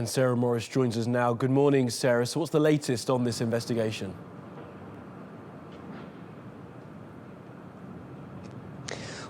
And Sarah Morice joins us now. Good morning, Sarah. So what's the latest on this investigation?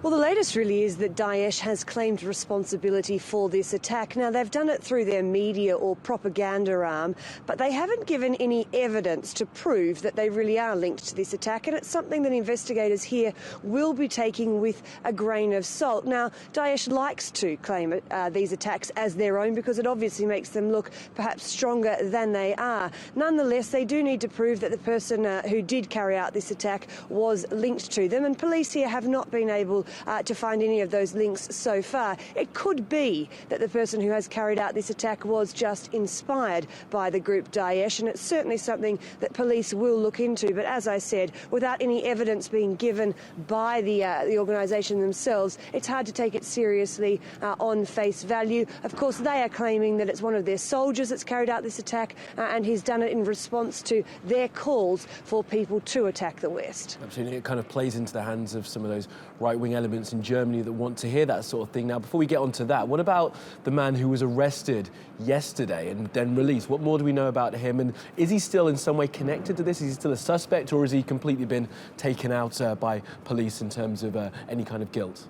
Well, the latest really is that Daesh has claimed responsibility for this attack. Now, they've done it through their media or propaganda arm, but they haven't given any evidence to prove that they really are linked to this attack, and it's something that investigators here will be taking with a grain of salt. Now, Daesh likes to claim these attacks as their own because it obviously makes them look perhaps stronger than they are. Nonetheless, they do need to prove that the person who did carry out this attack was linked to them, and police here have not been able to find any of those links so far. It could be that the person who has carried out this attack was just inspired by the group Daesh, and it's certainly something that police will look into. But as I said, without any evidence being given by the organisation themselves, it's hard to take it seriously on face value. Of course, they are claiming that it's one of their soldiers that's carried out this attack, and he's done it in response to their calls for people to attack the West. Absolutely. It kind of plays into the hands of some of those right-wing elements in Germany that want to hear that sort of thing. Now, before we get onto that, what about the man who was arrested yesterday and then released? What more do we know about him? And is he still in some way connected to this? Is he still a suspect, or has he completely been taken out by police in terms of any kind of guilt?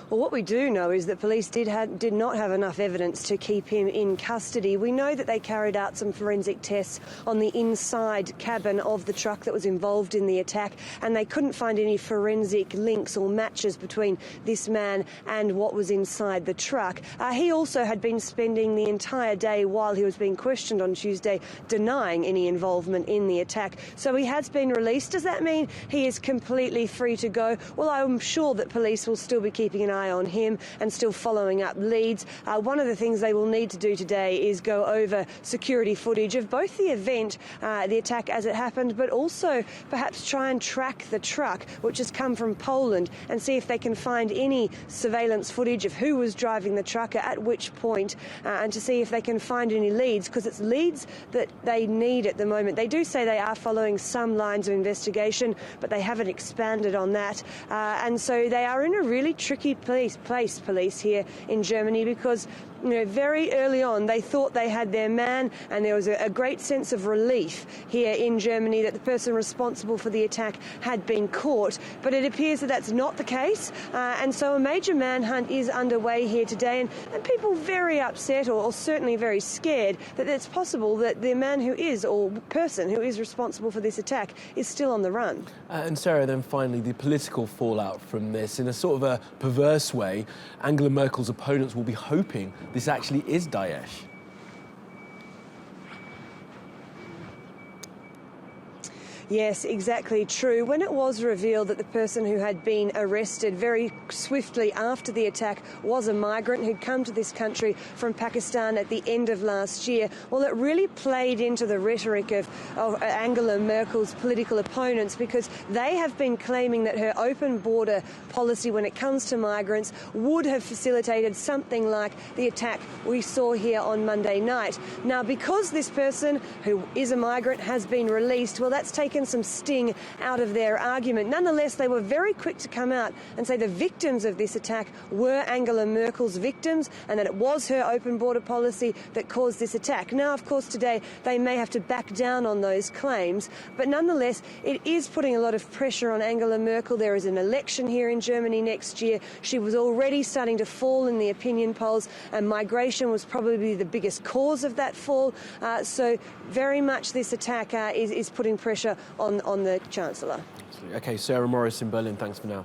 Well, what we do know is that police did not have enough evidence to keep him in custody. We know that they carried out some forensic tests on the inside cabin of the truck that was involved in the attack, and they couldn't find any forensic links or matches between this man and what was inside the truck. He also had been spending the entire day while he was being questioned on Tuesday denying any involvement in the attack. So he has been released. Does that mean he is completely free to go? Well, I'm sure that police will still be keeping an eye on him and still following up leads. One of the things they will need to do today is go over security footage of both the event, the attack as it happened, but also perhaps try and track the truck, which has come from Poland, and see if they can find any surveillance footage of who was driving the truck at which point, and to see if they can find any leads, because it's leads that they need at the moment. They do say they are following some lines of investigation, but they haven't expanded on that, and so they are in a really tricky police here in Germany, because very early on they thought they had their man, and there was a great sense of relief here in Germany that the person responsible for the attack had been caught. But it appears that that's not the case, and so a major manhunt is underway here today, and people very upset, or certainly very scared, that it's possible that the man who is, or person who is responsible for this attack, is still on the run. And Sarah, then finally, the political fallout from this. In a sort of a perverse way, Angela Merkel's opponents will be hoping this actually is Daesh. Yes, exactly true. When it was revealed that the person who had been arrested very swiftly after the attack was a migrant who'd come to this country from Pakistan at the end of last year, well, it really played into the rhetoric of Angela Merkel's political opponents, because they have been claiming that her open border policy when it comes to migrants would have facilitated something like the attack we saw here on Monday night. Now, because this person who is a migrant has been released, well, that's taken some sting out of their argument. Nonetheless, they were very quick to come out and say the victims of this attack were Angela Merkel's victims, and that it was her open border policy that caused this attack. Now, of course, today they may have to back down on those claims, but nonetheless, it is putting a lot of pressure on Angela Merkel. There is an election here in Germany next year. She was already starting to fall in the opinion polls, and migration was probably the biggest cause of that fall. So very much this attack is putting pressure on the Chancellor. Okay, Sarah Morice in Berlin, thanks for now.